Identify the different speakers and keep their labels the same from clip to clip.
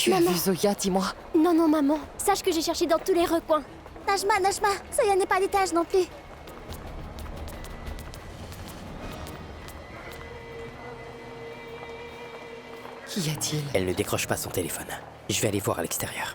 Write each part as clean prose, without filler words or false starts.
Speaker 1: Tu as vu Zoya, dis-moi.
Speaker 2: Non, non, maman. Sache que j'ai cherché dans tous les recoins.
Speaker 3: Najma, Zoya n'est pas à l'étage non plus.
Speaker 1: Qu'y a-t-il?
Speaker 4: Elle ne décroche pas son téléphone. Je vais aller voir à l'extérieur.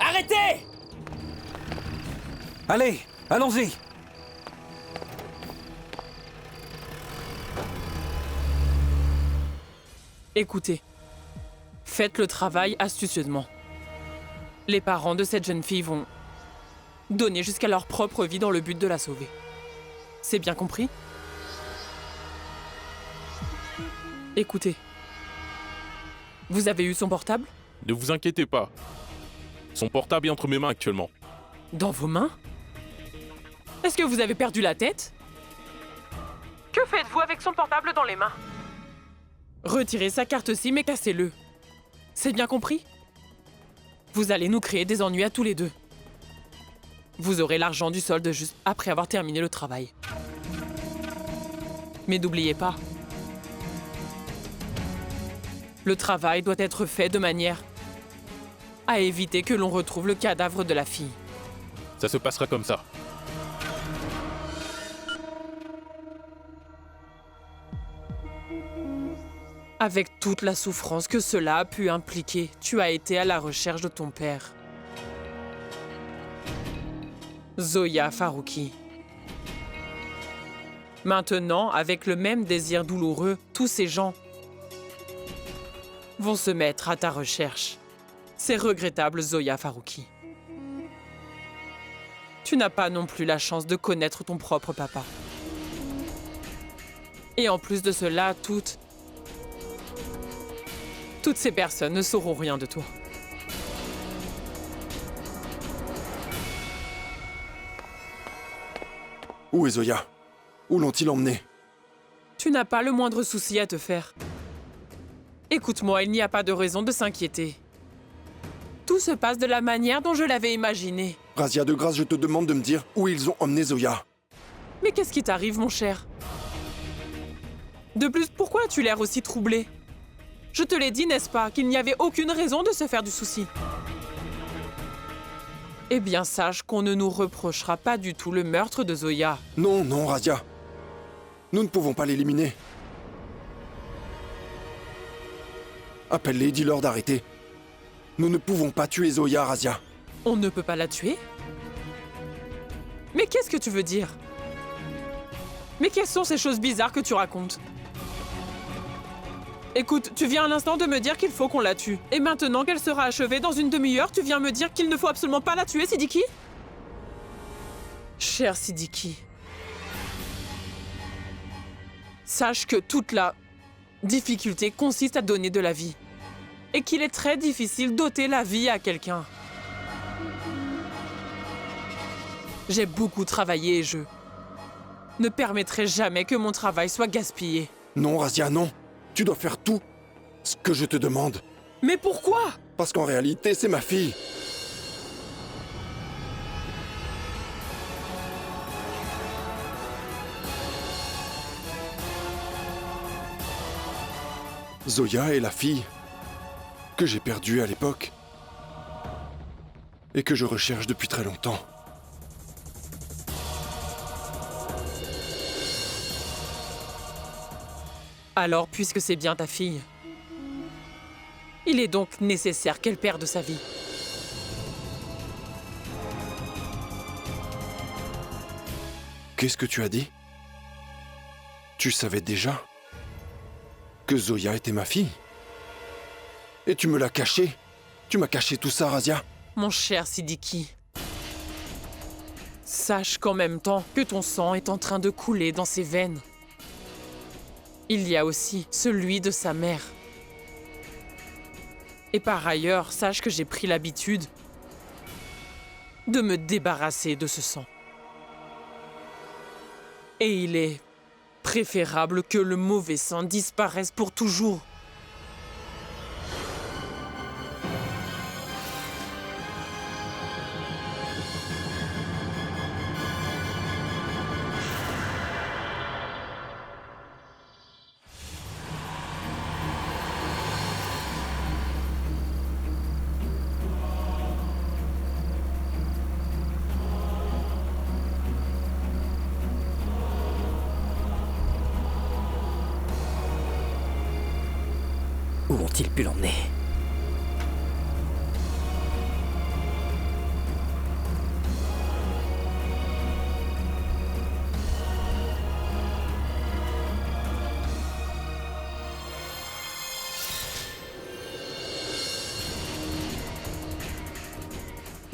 Speaker 4: Arrêtez!
Speaker 5: Allez, allons-y!
Speaker 6: Écoutez, faites le travail astucieusement. Les parents de cette jeune fille vont donner jusqu'à leur propre vie dans le but de la sauver. C'est bien compris? Écoutez, vous avez eu son portable?
Speaker 7: Ne vous inquiétez pas. Son portable est entre mes mains actuellement.
Speaker 6: Dans vos mains? Est-ce que vous avez perdu la tête? Que faites-vous avec son portable dans les mains? Retirez sa carte SIM et cassez-le. C'est bien compris? Vous allez nous créer des ennuis à tous les deux. Vous aurez l'argent du solde juste après avoir terminé le travail. Mais n'oubliez pas, le travail doit être fait de manière à éviter que l'on retrouve le cadavre de la fille.
Speaker 7: Ça se passera comme ça.
Speaker 6: Avec toute la souffrance que cela a pu impliquer, tu as été à la recherche de ton père. Zoya Farouki. Maintenant, avec le même désir douloureux, tous ces gens vont se mettre à ta recherche. C'est regrettable, Zoya Farouki. Tu n'as pas non plus la chance de connaître ton propre papa. Et en plus de cela, toutes ces personnes ne sauront rien de toi.
Speaker 8: Où est Zoya? Où l'ont-ils emmenée?
Speaker 6: Tu n'as pas le moindre souci à te faire. Écoute-moi, il n'y a pas de raison de s'inquiéter. Tout se passe de la manière dont je l'avais imaginé.
Speaker 8: Razia, de grâce, je te demande de me dire où ils ont emmené Zoya.
Speaker 6: Mais qu'est-ce qui t'arrive, mon cher? De plus, pourquoi as-tu l'air aussi troublé? Je te l'ai dit, n'est-ce pas, qu'il n'y avait aucune raison de se faire du souci. Eh bien, sache qu'on ne nous reprochera pas du tout le meurtre de Zoya.
Speaker 8: Non, non, Razia. Nous ne pouvons pas l'éliminer. Appelle-les, dis-leur d'arrêter. Nous ne pouvons pas tuer Zoya, Razia.
Speaker 6: On ne peut pas la tuer? Mais qu'est-ce que tu veux dire? Mais quelles sont ces choses bizarres que tu racontes? Écoute, tu viens à l'instant de me dire qu'il faut qu'on la tue. Et maintenant qu'elle sera achevée dans une demi-heure, tu viens me dire qu'il ne faut absolument pas la tuer, Sidiki? Cher Sidiki, sache que toute la difficulté consiste à donner de la vie. Et qu'il est très difficile d'ôter la vie à quelqu'un. J'ai beaucoup travaillé et je ne permettrai jamais que mon travail soit gaspillé.
Speaker 8: Non, Razia, non. Tu dois faire tout ce que je te demande.
Speaker 6: Mais pourquoi?
Speaker 8: Parce qu'en réalité, c'est ma fille. Zoya est la fille que j'ai perdue à l'époque et que je recherche depuis très longtemps.
Speaker 6: Alors, puisque c'est bien ta fille, il est donc nécessaire qu'elle perde sa vie.
Speaker 8: Qu'est-ce que tu as dit? Tu savais déjà que Zoya était ma fille? Et tu me l'as caché? Tu m'as caché tout ça, Razia?
Speaker 6: Mon cher Sidiki, sache qu'en même temps que ton sang est en train de couler dans ses veines, il y a aussi celui de sa mère. Et par ailleurs, sache que j'ai pris l'habitude de me débarrasser de ce sang. Et il est préférable que le mauvais sang disparaisse pour toujours.
Speaker 4: Où ont-ils pu l'emmener?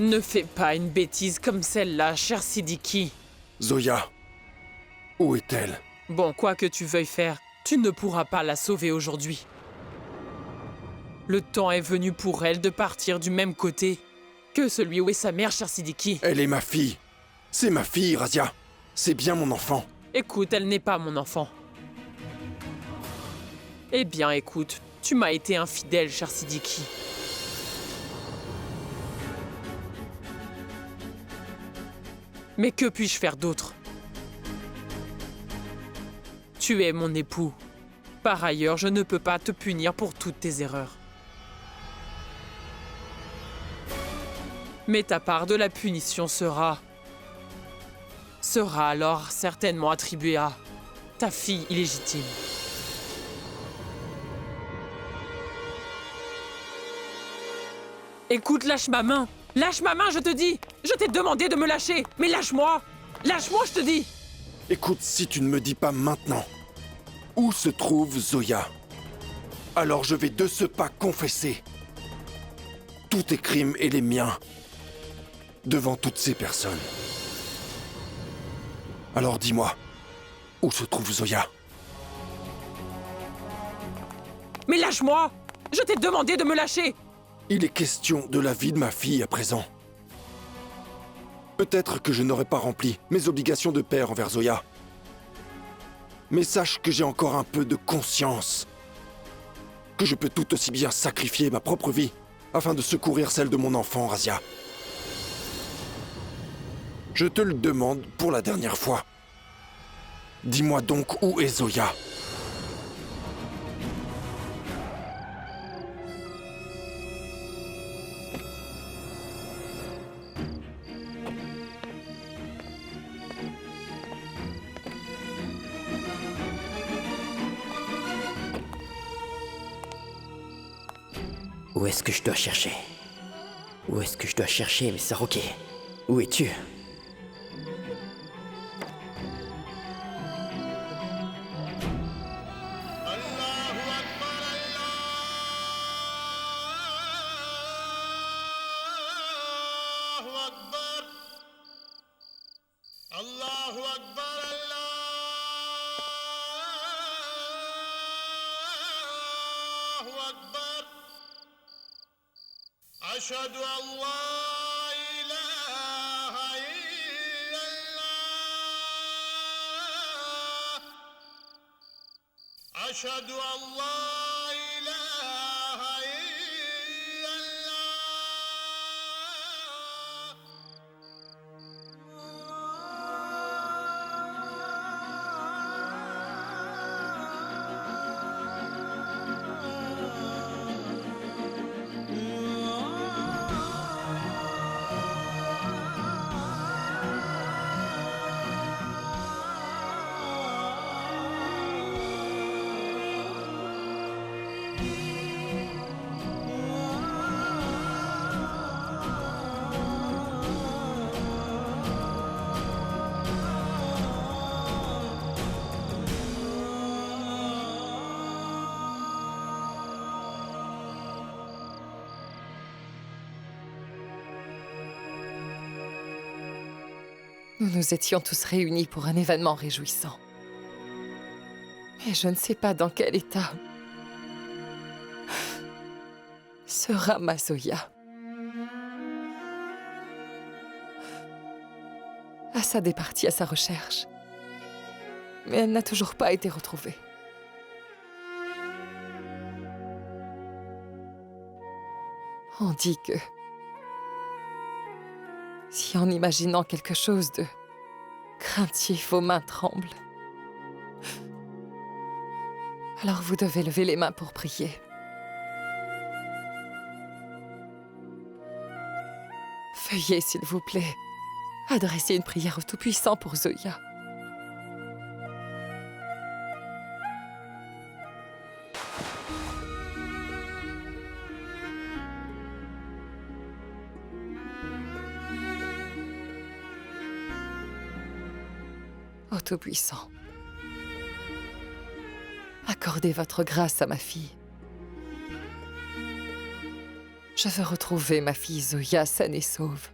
Speaker 6: Ne fais pas une bêtise comme celle-là, cher Siddiqui.
Speaker 8: Zoya, où est-elle?
Speaker 6: Bon, quoi que tu veuilles faire, tu ne pourras pas la sauver aujourd'hui. Le temps est venu pour elle de partir du même côté que celui où est sa mère, cher Siddiqui.
Speaker 8: Elle est ma fille. C'est ma fille, Razia. C'est bien mon enfant.
Speaker 6: Écoute, elle n'est pas mon enfant. Eh bien, écoute, tu m'as été infidèle, cher Siddiqui. Mais que puis-je faire d'autre? Tu es mon époux. Par ailleurs, je ne peux pas te punir pour toutes tes erreurs. Mais ta part de la punition sera alors certainement attribuée à ta fille illégitime. Écoute, lâche ma main. Lâche ma main, je te dis. Je t'ai demandé de me lâcher. Mais lâche-moi. Lâche-moi, je te dis.
Speaker 8: Écoute, si tu ne me dis pas maintenant où se trouve Zoya, alors je vais de ce pas confesser tous tes crimes et les miens devant toutes ces personnes. Alors dis-moi, où se trouve Zoya?
Speaker 6: Mais lâche-moi. Je t'ai demandé de me lâcher.
Speaker 8: Il est question de la vie de ma fille à présent. Peut-être que je n'aurai pas rempli mes obligations de père envers Zoya. Mais sache que j'ai encore un peu de conscience. Que je peux tout aussi bien sacrifier ma propre vie afin de secourir celle de mon enfant, Razia. Je te le demande pour la dernière fois. Dis-moi donc où est Zoya?
Speaker 4: Où est-ce que je dois chercher? Où est-ce que je dois chercher, mes Saroké? Où es-tu?
Speaker 5: أشهد أن لا إله إلا الله أشهد أن لا إله إلا
Speaker 1: Nous nous étions tous réunis pour un événement réjouissant. Et je ne sais pas dans quel état sera ma Zoya. Assad est parti à sa recherche, mais elle n'a toujours pas été retrouvée. On dit que si en imaginant quelque chose de craintif, vos mains tremblent, alors vous devez lever les mains pour prier. Veuillez, s'il vous plaît, adresser une prière au Tout-Puissant pour Zoya. Ô Tout-Puissant, accordez votre grâce à ma fille. Je veux retrouver ma fille Zoya saine et sauve.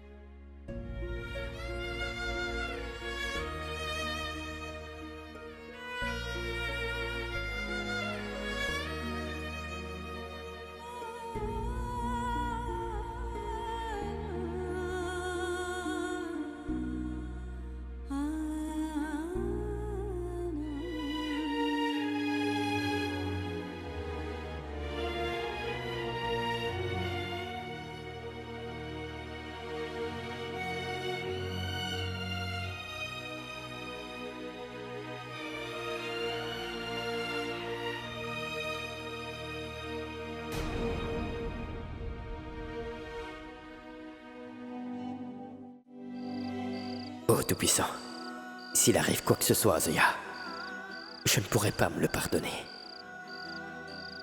Speaker 4: Ô Tout-Puissant, s'il arrive quoi que ce soit à Zoya, je ne pourrai pas me le pardonner.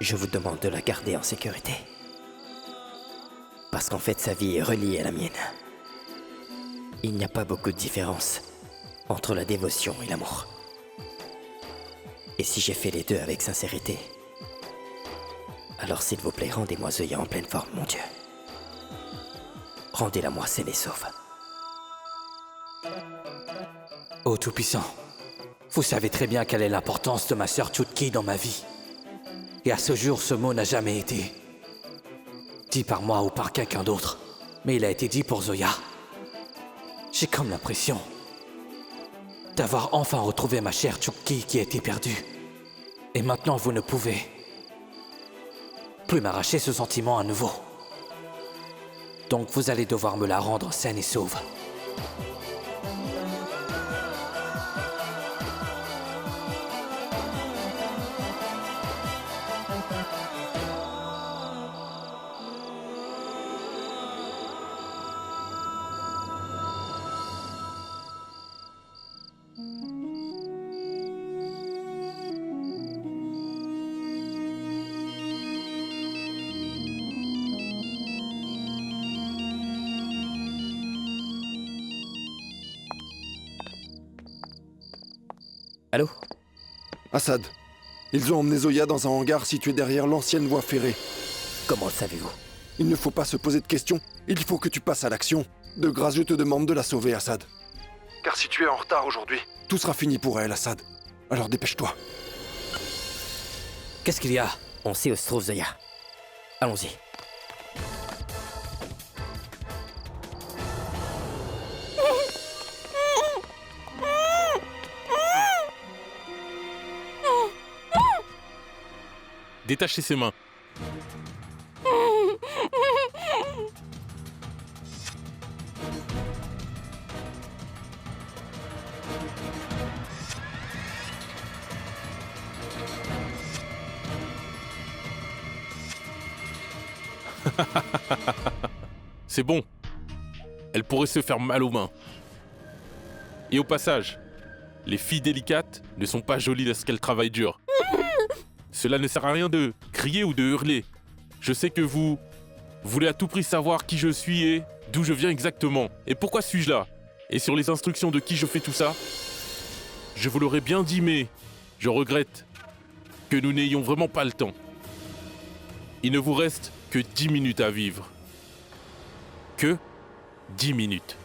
Speaker 4: Je vous demande de la garder en sécurité. Parce qu'en fait, sa vie est reliée à la mienne. Il n'y a pas beaucoup de différence entre la dévotion et l'amour. Et si j'ai fait les deux avec sincérité, alors s'il vous plaît, rendez-moi Zoya en pleine forme, mon Dieu. Rendez-la-moi saine et sauve.
Speaker 9: Ô Tout-Puissant, vous savez très bien quelle est l'importance de ma sœur Chutki dans ma vie. Et à ce jour, ce mot n'a jamais été dit par moi ou par quelqu'un d'autre, mais il a été dit pour Zoya. J'ai comme l'impression d'avoir enfin retrouvé ma chère Chutki qui a été perdue. Et maintenant, vous ne pouvez plus m'arracher ce sentiment à nouveau. Donc vous allez devoir me la rendre saine et sauve.
Speaker 4: Allô?
Speaker 8: Assad, ils ont emmené Zoya dans un hangar situé derrière l'ancienne voie ferrée.
Speaker 4: Comment le savez-vous?
Speaker 8: Il ne faut pas se poser de questions, il faut que tu passes à l'action. De grâce, je te demande de la sauver, Assad. Car si tu es en retard aujourd'hui, tout sera fini pour elle, Assad. Alors dépêche-toi.
Speaker 9: Qu'est-ce qu'il y a?
Speaker 4: On sait où se trouve Zoya. Allons-y.
Speaker 7: Détachez ses mains. C'est bon. Elle pourrait se faire mal aux mains. Et au passage, les filles délicates ne sont pas jolies lorsqu'elles travaillent dur. Cela ne sert à rien de crier ou de hurler. Je sais que vous voulez à tout prix savoir qui je suis et d'où je viens exactement. Et pourquoi suis-je là? Et sur les instructions de qui je fais tout ça? Je vous l'aurais bien dit, mais je regrette que nous n'ayons vraiment pas le temps. Il ne vous reste que 10 minutes à vivre. Que 10 minutes.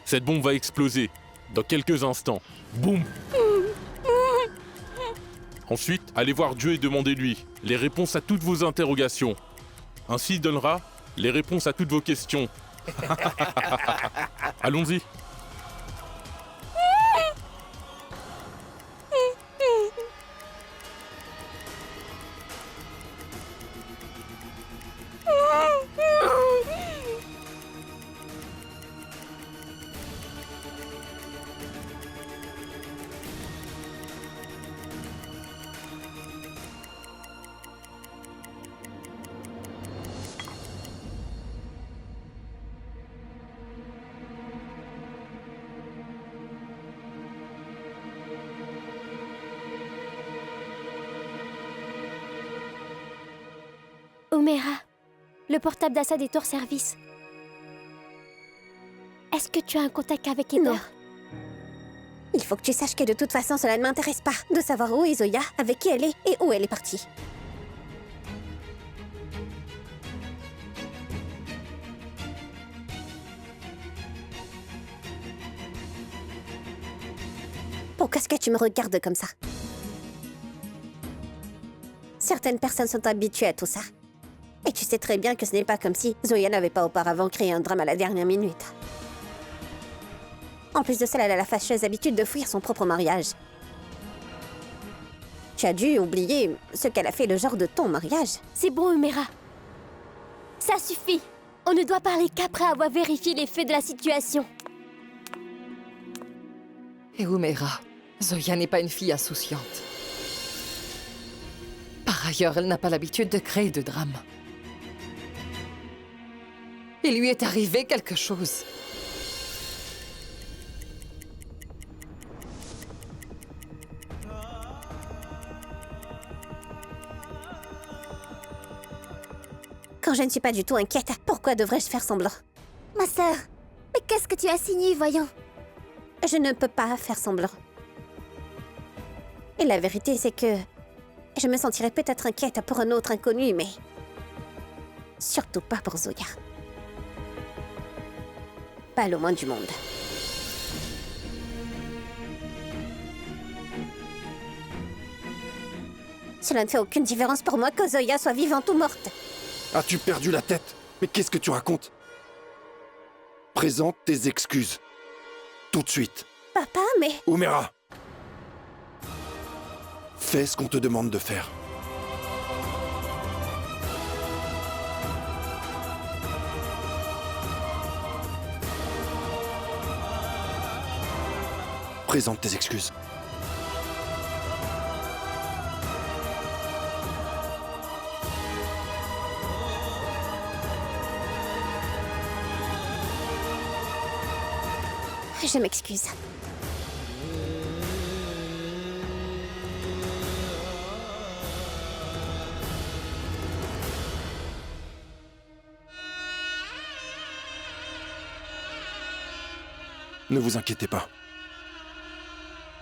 Speaker 7: Cette bombe va exploser dans quelques instants. Boum! Ensuite, allez voir Dieu et demandez-lui les réponses à toutes vos interrogations. Ainsi, il donnera les réponses à toutes vos questions. Allons-y.
Speaker 2: Umera, le portable d'Assad est hors service. Est-ce que tu as un contact avec Eder?
Speaker 10: Non. Il faut que tu saches que de toute façon, cela ne m'intéresse pas de savoir où est Zoya, avec qui elle est et où elle est partie. Pourquoi est-ce que tu me regardes comme ça? Certaines personnes sont habituées à tout ça. Et tu sais très bien que ce n'est pas comme si Zoya n'avait pas auparavant créé un drame à la dernière minute. En plus de cela, elle a la fâcheuse habitude de fuir son propre mariage. Tu as dû oublier ce qu'elle a fait le jour de ton mariage.
Speaker 2: C'est bon, Umera. Ça suffit. On ne doit parler qu'après avoir vérifié les faits de la situation.
Speaker 1: Et Umera, Zoya n'est pas une fille insouciante. Par ailleurs, elle n'a pas l'habitude de créer de drames. Il lui est arrivé quelque chose.
Speaker 10: Quand je ne suis pas du tout inquiète, pourquoi devrais-je faire semblant?
Speaker 3: Ma sœur, mais qu'est-ce que tu as signé, voyons?
Speaker 10: Je ne peux pas faire semblant. Et la vérité, c'est que je me sentirais peut-être inquiète pour un autre inconnu, mais surtout pas pour Zoya. Pas le moins du monde. Cela ne fait aucune différence pour moi que Zoya soit vivante ou morte.
Speaker 8: As-tu perdu la tête? Mais qu'est-ce que tu racontes? Présente tes excuses. Tout de suite.
Speaker 10: Papa, mais...
Speaker 8: Umera! Fais ce qu'on te demande de faire. Présente tes excuses.
Speaker 10: Je m'excuse.
Speaker 8: Ne vous inquiétez pas.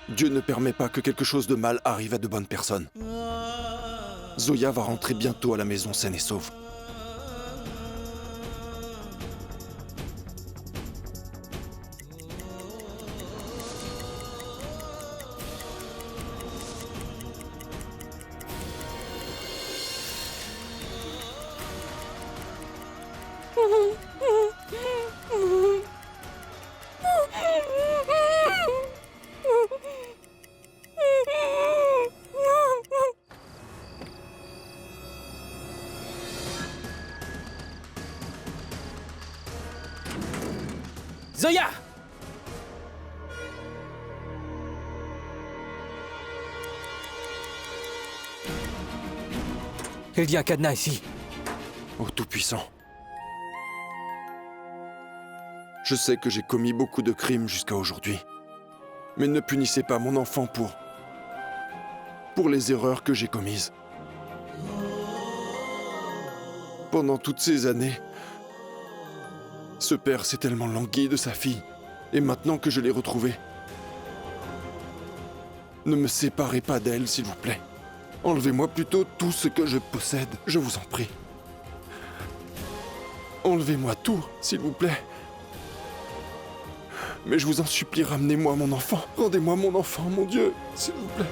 Speaker 8: Dieu ne permet pas que quelque chose de mal arrive à de bonnes personnes. Zoya va rentrer bientôt à la maison saine et sauve.
Speaker 9: Zoya! Il y a un cadenas ici.
Speaker 8: Ô Tout-Puissant. Je sais que j'ai commis beaucoup de crimes jusqu'à aujourd'hui. Mais ne punissez pas mon enfant pour les erreurs que j'ai commises. Pendant toutes ces années, ce père s'est tellement langui de sa fille. Et maintenant que je l'ai retrouvée, ne me séparez pas d'elle, s'il vous plaît. Enlevez-moi plutôt tout ce que je possède, je vous en prie. Enlevez-moi tout, s'il vous plaît. Mais je vous en supplie, ramenez-moi mon enfant. Rendez-moi mon enfant, mon Dieu, s'il vous plaît.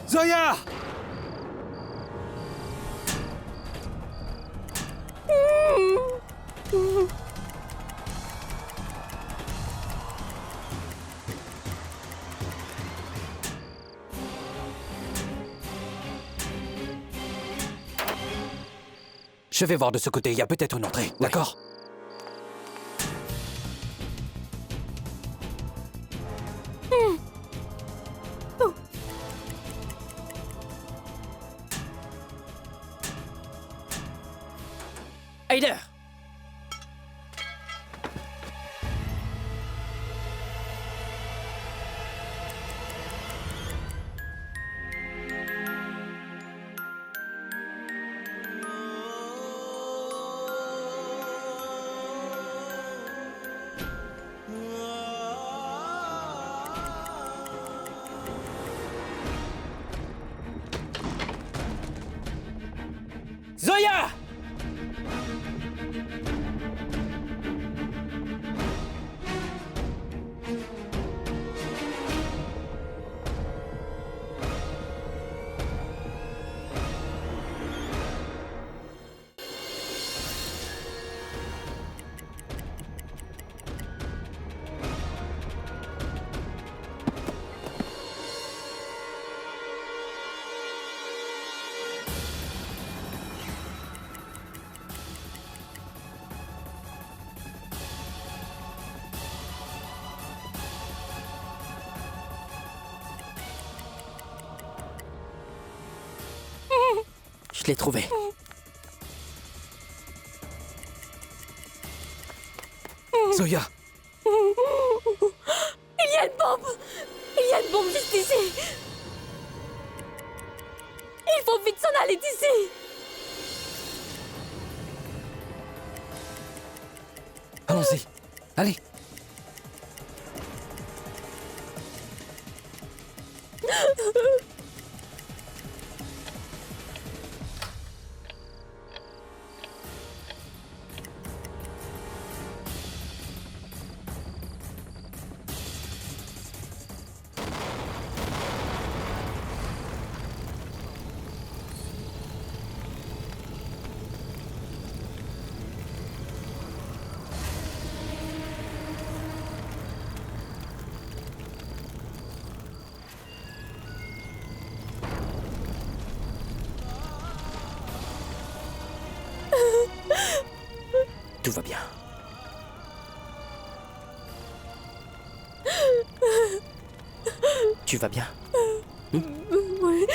Speaker 9: Zoya! Je vais voir de ce côté, il y a peut-être une entrée, d'accord?
Speaker 6: Heider!
Speaker 9: Zoya!
Speaker 4: Je l'ai trouvé.
Speaker 9: Zoya!
Speaker 2: Il y a une bombe! Il y a une bombe juste ici! Il faut vite s'en aller d'ici!
Speaker 9: Allons-y. Allez.
Speaker 4: Tout va bien. Tu vas bien?
Speaker 2: Oui.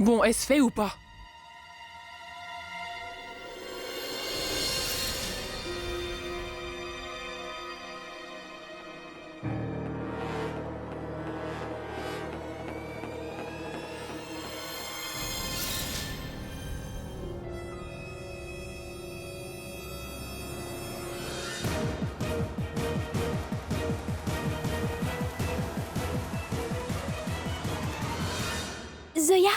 Speaker 6: Bon, est-ce fait ou pas?
Speaker 2: Zoya!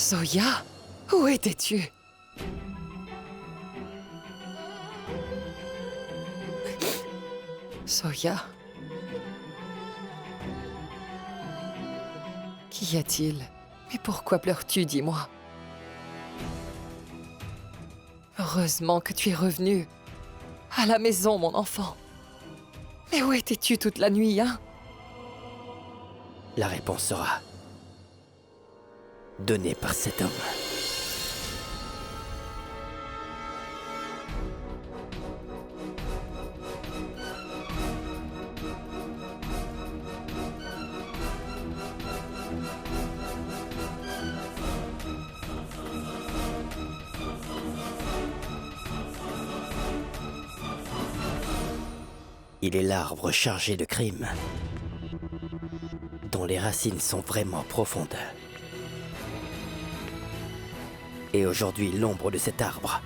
Speaker 1: Zoya, où étais-tu? Zoya? Qu'y a-t-il? Mais pourquoi pleures-tu, dis-moi? Heureusement que tu es revenu. À la maison, mon enfant. Mais où étais-tu toute la nuit, hein?
Speaker 4: La réponse sera donnée par cet homme. Il est l'arbre chargé de crimes, dont les racines sont vraiment profondes. Et aujourd'hui, l'ombre de cet arbre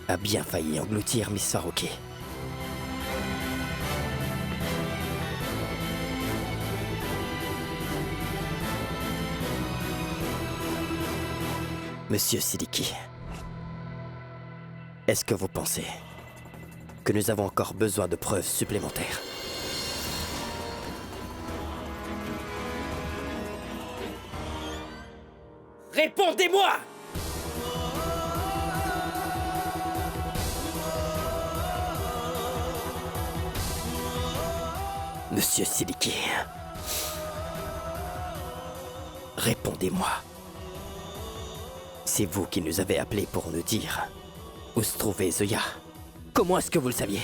Speaker 4: a bien failli engloutir Miss Farouki. Monsieur Siddiqui, est-ce que vous pensez que nous avons encore besoin de preuves supplémentaires? Répondez-moi! Monsieur Siddiqui, répondez-moi. C'est vous qui nous avez appelés pour nous dire où se trouvait Zoya. Comment est-ce que vous le saviez?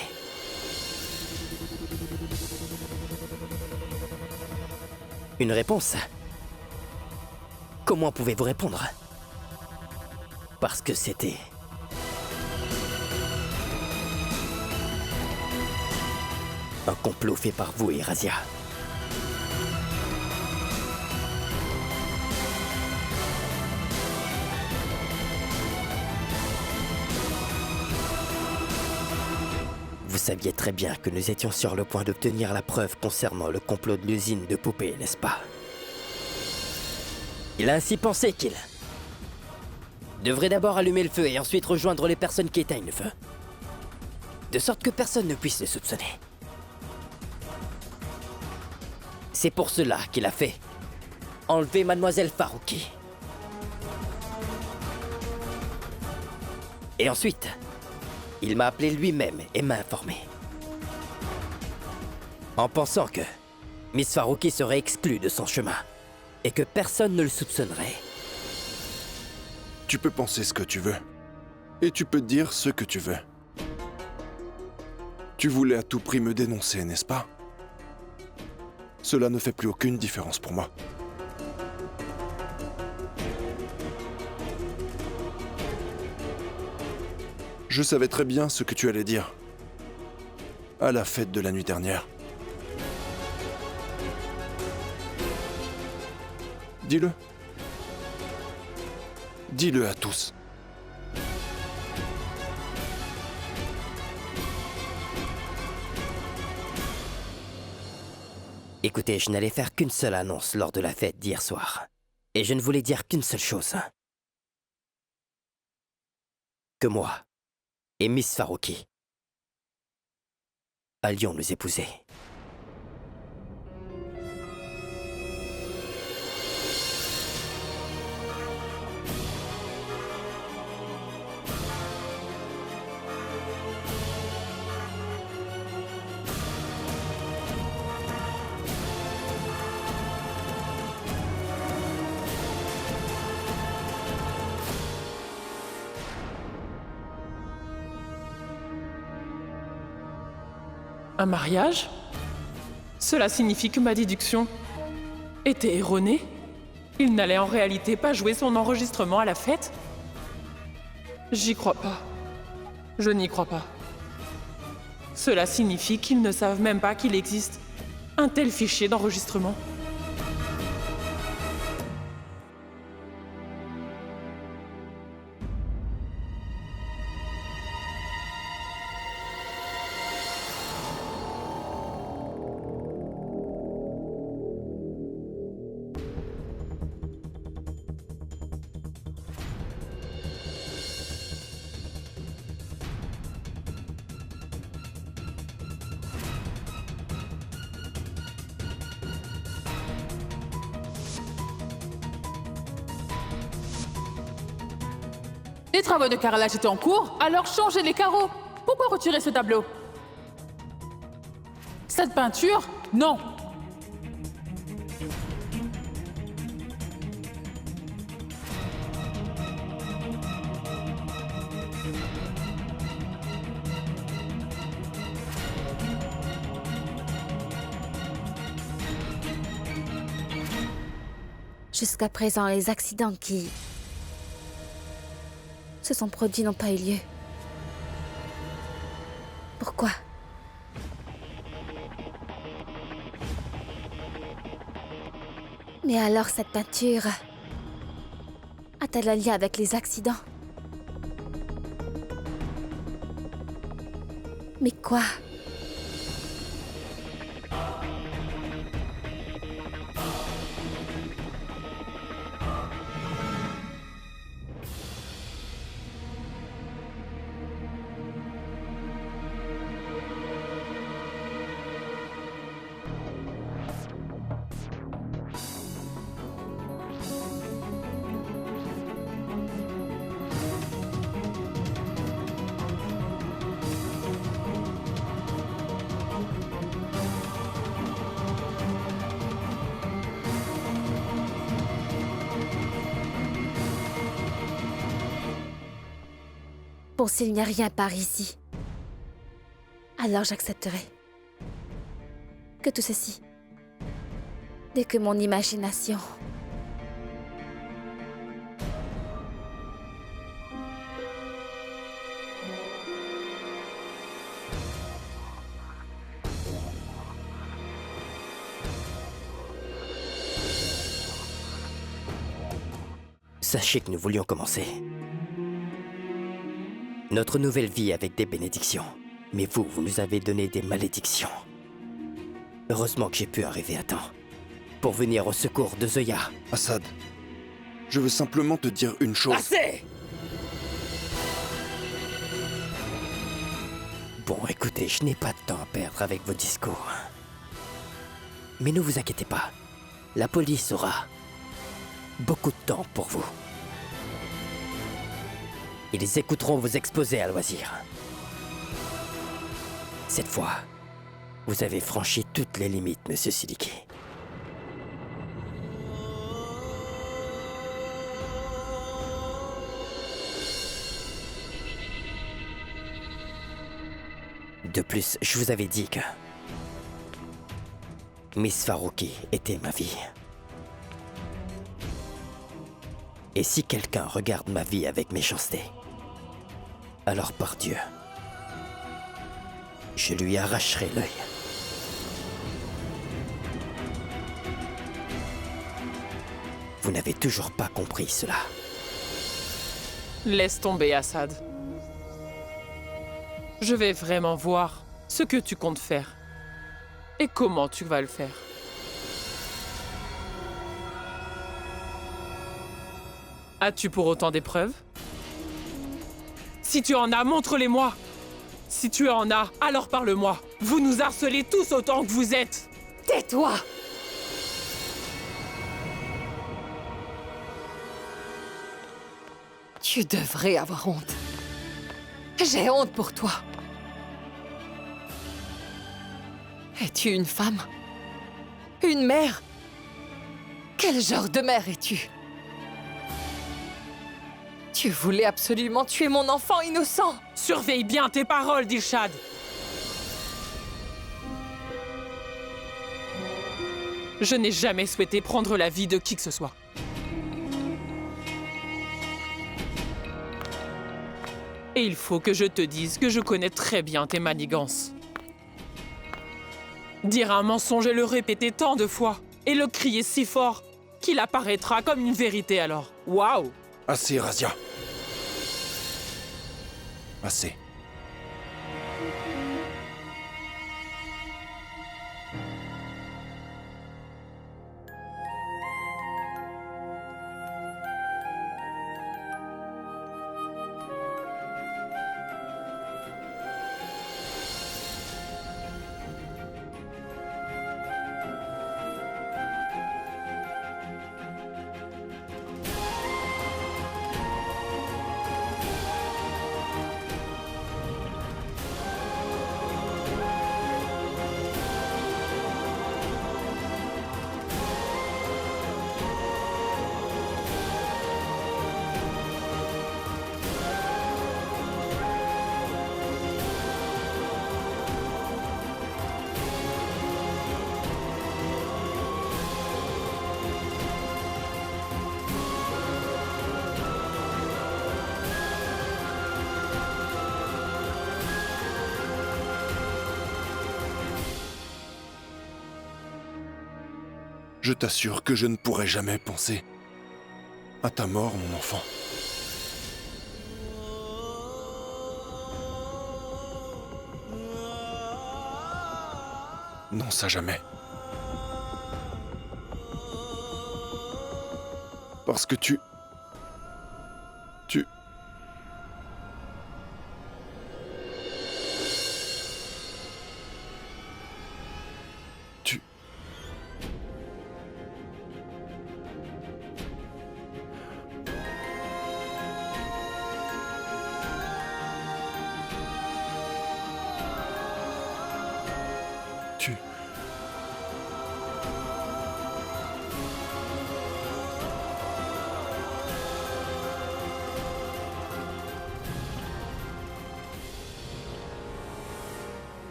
Speaker 4: Une réponse? Comment pouvez-vous répondre? Parce que c'était... un complot fait par vous et Razia. Vous saviez très bien que nous étions sur le point d'obtenir la preuve concernant le complot de l'usine de poupées, n'est-ce pas? Il a ainsi pensé qu'il devrait d'abord allumer le feu et ensuite rejoindre les personnes qui éteignent le feu. De sorte que personne ne puisse le soupçonner. C'est pour cela qu'il a fait enlever Mademoiselle Farouki. Et ensuite, il m'a appelé lui-même et m'a informé. En pensant que Miss Farouki serait exclue de son chemin et que personne ne le soupçonnerait.
Speaker 8: Tu peux penser ce que tu veux. Et tu peux dire ce que tu veux. Tu voulais à tout prix me dénoncer, n'est-ce pas? Cela ne fait plus aucune différence pour moi. Je savais très bien ce que tu allais dire. À la fête de la nuit dernière. Dis-le. Dis-le à tous.
Speaker 4: Écoutez, je n'allais faire qu'une seule annonce lors de la fête d'hier soir. Et je ne voulais dire qu'une seule chose. Que moi et Miss Farouki allions nous épouser.
Speaker 6: Un mariage? Cela signifie que ma déduction était erronée? Il n'allait en réalité pas jouer son enregistrement à la fête? J'y crois pas. Je n'y crois pas. Cela signifie qu'ils ne savent même pas qu'il existe un tel fichier d'enregistrement.
Speaker 11: Les travaux de carrelage étaient en cours, alors changez les carreaux. Pourquoi retirer ce tableau? Cette peinture? Non.
Speaker 3: Jusqu'à présent, les accidents qui se sont produits n'ont pas eu lieu. Pourquoi? Mais alors cette peinture a-t-elle un lien avec les accidents? Mais quoi? Bon, s'il n'y a rien par ici, alors j'accepterai que tout ceci n'est que mon imagination.
Speaker 4: Sachez que nous voulions commencer notre nouvelle vie avec des bénédictions. Mais vous nous avez donné des malédictions. Heureusement que j'ai pu arriver à temps pour venir au secours de Zoya.
Speaker 8: Assad, je veux simplement te dire une chose.
Speaker 4: Assez! Bon, écoutez, je n'ai pas de temps à perdre avec vos discours. Mais ne vous inquiétez pas, la police aura beaucoup de temps pour vous. Ils écouteront vos exposés à loisir. Cette fois, vous avez franchi toutes les limites, Monsieur Siliki. De plus, je vous avais dit que Miss Farouki était ma vie. Et si quelqu'un regarde ma vie avec méchanceté, alors par Dieu, je lui arracherai l'œil. Vous n'avez toujours pas compris cela.
Speaker 6: Laisse tomber, Assad. Je vais vraiment voir ce que tu comptes faire et comment tu vas le faire. As-tu pour autant des preuves? Si tu en as, montre-les-moi. Si tu en as, alors parle-moi. Vous nous harcelez tous autant que vous êtes.
Speaker 1: Tais-toi! Tu devrais avoir honte. J'ai honte pour toi. Es-tu une femme? Une mère? Quel genre de mère es-tu? Tu voulais absolument tuer mon enfant innocent!
Speaker 6: Surveille bien tes paroles, Dilshad. Je n'ai jamais souhaité prendre la vie de qui que ce soit. Et il faut que je te dise que je connais très bien tes manigances. Dire un mensonge et le répéter tant de fois, et le crier si fort, qu'il apparaîtra comme une vérité alors. Waouh!
Speaker 8: Assez, Razia. Assez. Je t'assure que je ne pourrai jamais penser à ta mort, mon enfant. Non, ça jamais. Parce que tu...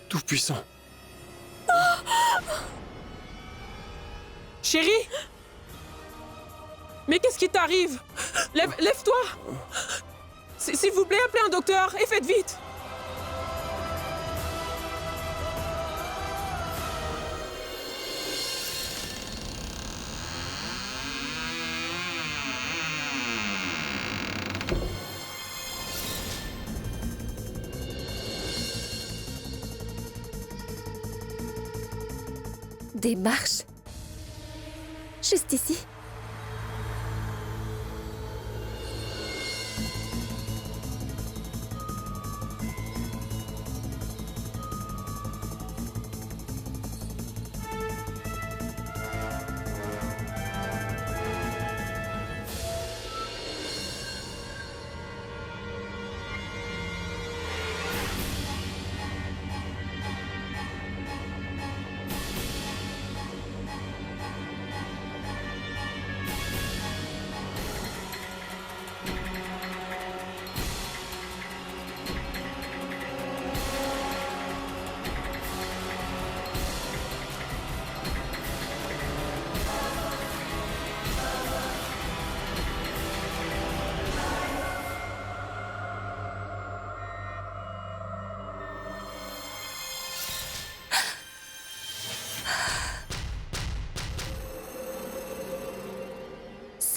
Speaker 8: Tout-puissant.
Speaker 6: Chérie? Mais qu'est-ce qui t'arrive? Lève-toi! S'il vous plaît, appelez un docteur et faites vite!
Speaker 3: Des marches. Juste ici.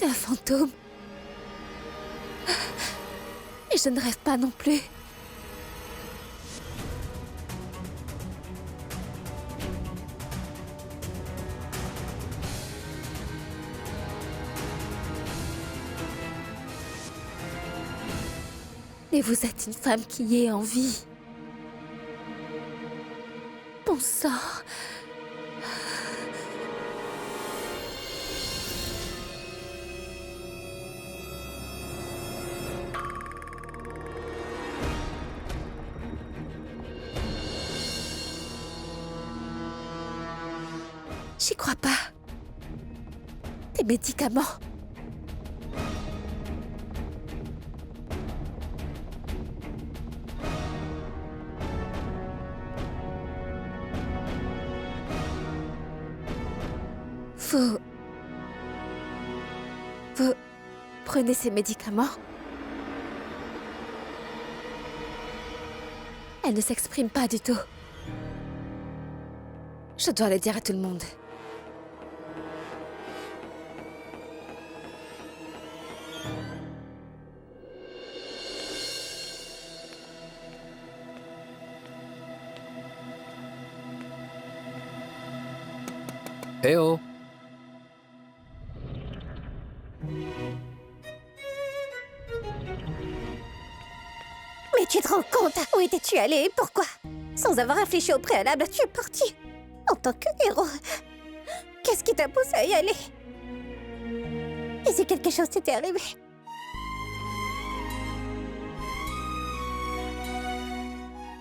Speaker 3: C'est un fantôme. Et je ne rêve pas non plus. Et vous êtes une femme qui est en vie. Bon sang. J'y crois pas. Tes médicaments. Vous prenez ces médicaments? Elle ne s'exprime pas du tout. Je dois le dire à tout le monde.
Speaker 9: Eh oh!
Speaker 10: Mais tu te rends compte? Où étais-tu allé et pourquoi? Sans avoir réfléchi au préalable, tu es parti. En tant que héros. Qu'est-ce qui t'a poussé à y aller? Et si quelque chose t'était arrivé?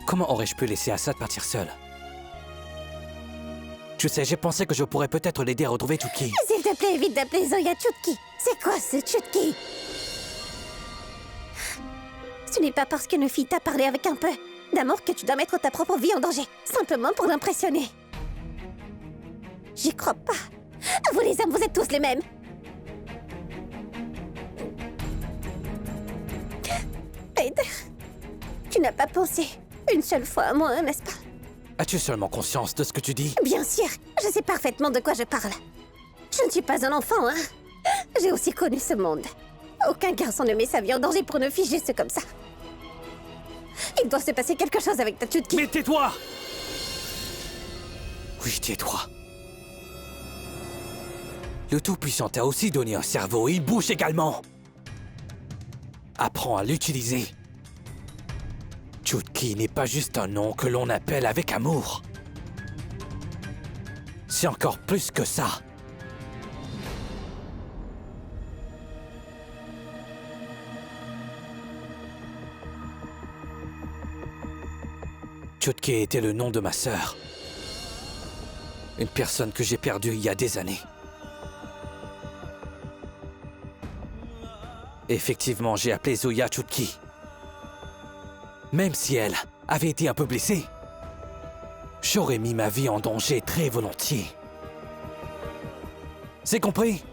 Speaker 9: Comment aurais-je pu laisser Assad partir seul? Tu sais, j'ai pensé que je pourrais peut-être l'aider à retrouver Chutki.
Speaker 10: S'il te plaît, évite d'appeler Zoya Chutki. C'est quoi ce Chutki? Ce n'est pas parce qu'une fille t'a parlé avec un peu d'amour que tu dois mettre ta propre vie en danger, simplement pour l'impressionner. J'y crois pas. Vous les hommes, vous êtes tous les mêmes. Aider, tu n'as pas pensé une seule fois à moi, n'est-ce pas?
Speaker 9: As-tu seulement conscience de ce que tu dis?
Speaker 10: Bien sûr, je sais parfaitement de quoi je parle. Je ne suis pas un enfant, hein. J'ai aussi connu ce monde. Aucun garçon ne met sa vie en danger pour une fille juste comme ça. Il doit se passer quelque chose avec ta Chutki.
Speaker 9: Mais tais-toi! Oui, tais-toi. Le Tout-Puissant t'a aussi donné un cerveau et il bouge également. Apprends à l'utiliser. Chutki n'est pas juste un nom que l'on appelle avec amour. C'est encore plus que ça. Chutki était le nom de ma sœur. Une personne que j'ai perdue il y a des années. Effectivement, j'ai appelé Zoya Chutki. Même si elle avait été un peu blessée, j'aurais mis ma vie en danger très volontiers. C'est compris?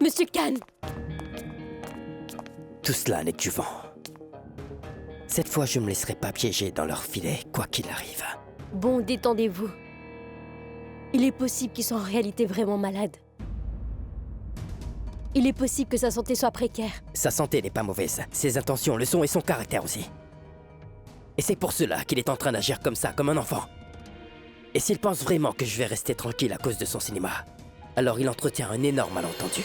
Speaker 2: Monsieur Khan,
Speaker 4: Tout cela n'est que du vent. Cette fois, je ne me laisserai pas piéger dans leur filet, quoi qu'il arrive.
Speaker 2: bon, détendez-vous. Il est possible qu'ils soient en réalité vraiment malades. Il est possible que sa santé soit précaire.
Speaker 4: Sa santé n'est pas mauvaise, ses intentions le sont et son caractère aussi. Et c'est pour cela qu'il est en train d'agir comme ça, comme un enfant. Et s'il pense vraiment que je vais rester tranquille à cause de son cinéma, alors il entretient un énorme malentendu.